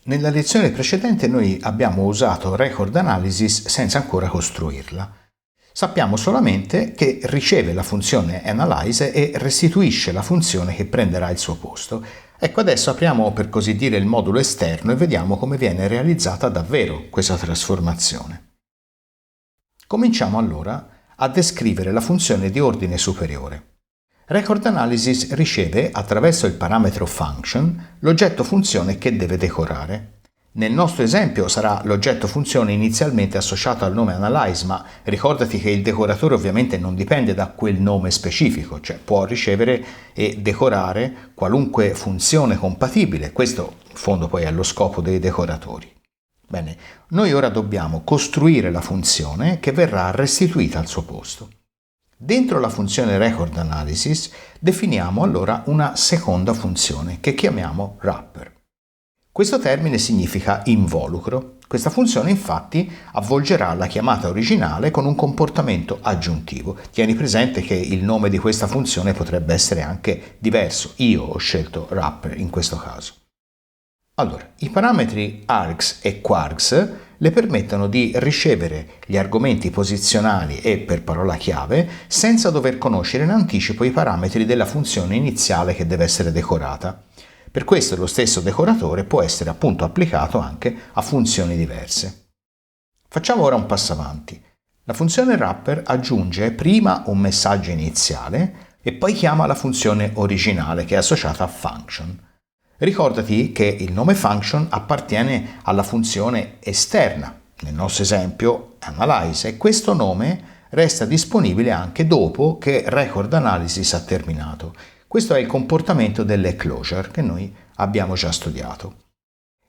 Nella lezione precedente noi abbiamo usato record analysis senza ancora costruirla. Sappiamo solamente che riceve la funzione analyze e restituisce la funzione che prenderà il suo posto. Ecco, adesso apriamo per così dire il modulo esterno e vediamo come viene realizzata davvero questa trasformazione. Cominciamo allora a descrivere la funzione di ordine superiore. Record Analysis riceve, attraverso il parametro function, l'oggetto funzione che deve decorare. Nel nostro esempio sarà l'oggetto funzione inizialmente associato al nome analyze, ma ricordati che il decoratore ovviamente non dipende da quel nome specifico, cioè può ricevere e decorare qualunque funzione compatibile. Questo in fondo poi è lo scopo dei decoratori. Bene, noi ora dobbiamo costruire la funzione che verrà restituita al suo posto. Dentro la funzione record analysis definiamo allora una seconda funzione che chiamiamo wrapper. Questo termine significa involucro. Questa funzione infatti avvolgerà la chiamata originale con un comportamento aggiuntivo. Tieni presente che il nome di questa funzione potrebbe essere anche diverso. Io ho scelto wrapper in questo caso. Allora, i parametri args e quargs le permettono di ricevere gli argomenti posizionali e per parola chiave senza dover conoscere in anticipo i parametri della funzione iniziale che deve essere decorata. Per questo lo stesso decoratore può essere appunto applicato anche a funzioni diverse. Facciamo ora un passo avanti. La funzione wrapper aggiunge prima un messaggio iniziale e poi chiama la funzione originale che è associata a function. Ricordati che il nome function appartiene alla funzione esterna, nel nostro esempio analyze, e questo nome resta disponibile anche dopo che record analysis ha terminato. Questo è il comportamento delle closure che noi abbiamo già studiato.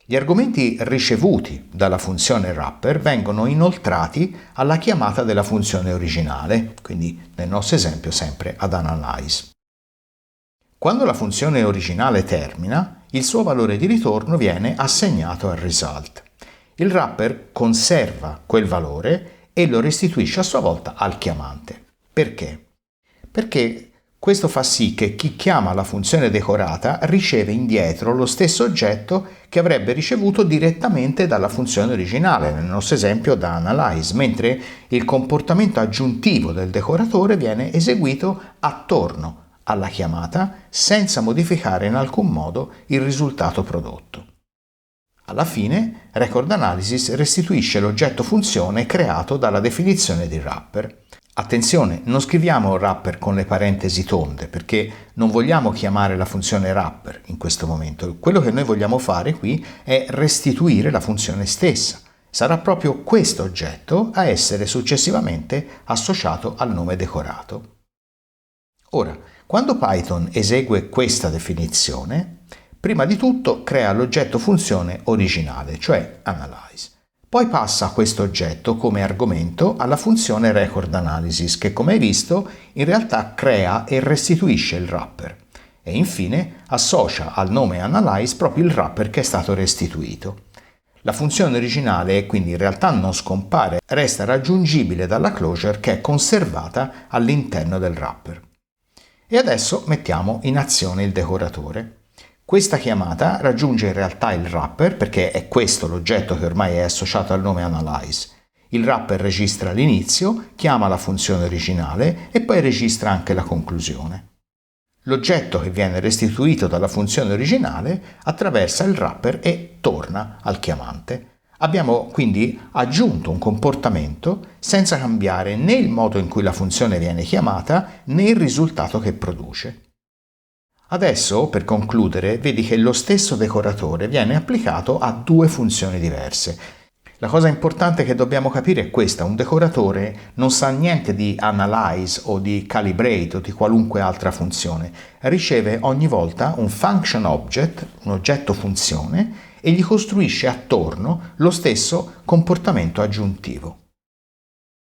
Gli argomenti ricevuti dalla funzione wrapper vengono inoltrati alla chiamata della funzione originale, quindi nel nostro esempio sempre ad analyze. Quando la funzione originale termina, il suo valore di ritorno viene assegnato al result. Il wrapper conserva quel valore e lo restituisce a sua volta al chiamante. Perché? Perché questo fa sì che chi chiama la funzione decorata riceve indietro lo stesso oggetto che avrebbe ricevuto direttamente dalla funzione originale, nel nostro esempio da analyze, mentre il comportamento aggiuntivo del decoratore viene eseguito attorno alla chiamata senza modificare in alcun modo il risultato prodotto. Alla fine, record analysis restituisce l'oggetto funzione creato dalla definizione di wrapper. Attenzione, non scriviamo wrapper con le parentesi tonde perché non vogliamo chiamare la funzione wrapper in questo momento. Quello che noi vogliamo fare qui è restituire la funzione stessa. Sarà proprio questo oggetto a essere successivamente associato al nome decorato. Ora, quando Python esegue questa definizione, prima di tutto crea l'oggetto funzione originale, cioè analyze. Poi passa questo oggetto come argomento alla funzione record analysis, che come hai visto in realtà crea e restituisce il wrapper. E infine associa al nome analyze proprio il wrapper che è stato restituito. La funzione originale quindi in realtà non scompare, resta raggiungibile dalla closure che è conservata all'interno del wrapper. E adesso mettiamo in azione il decoratore. Questa chiamata raggiunge in realtà il wrapper perché è questo l'oggetto che ormai è associato al nome analyze. Il wrapper registra l'inizio, chiama la funzione originale e poi registra anche la conclusione. L'oggetto che viene restituito dalla funzione originale attraversa il wrapper e torna al chiamante. Abbiamo quindi aggiunto un comportamento senza cambiare né il modo in cui la funzione viene chiamata né il risultato che produce. Adesso, per concludere, vedi che lo stesso decoratore viene applicato a due funzioni diverse. La cosa importante che dobbiamo capire è questa: un decoratore non sa niente di analyze o di calibrate o di qualunque altra funzione, riceve ogni volta un function object, un oggetto funzione, e gli costruisce attorno lo stesso comportamento aggiuntivo.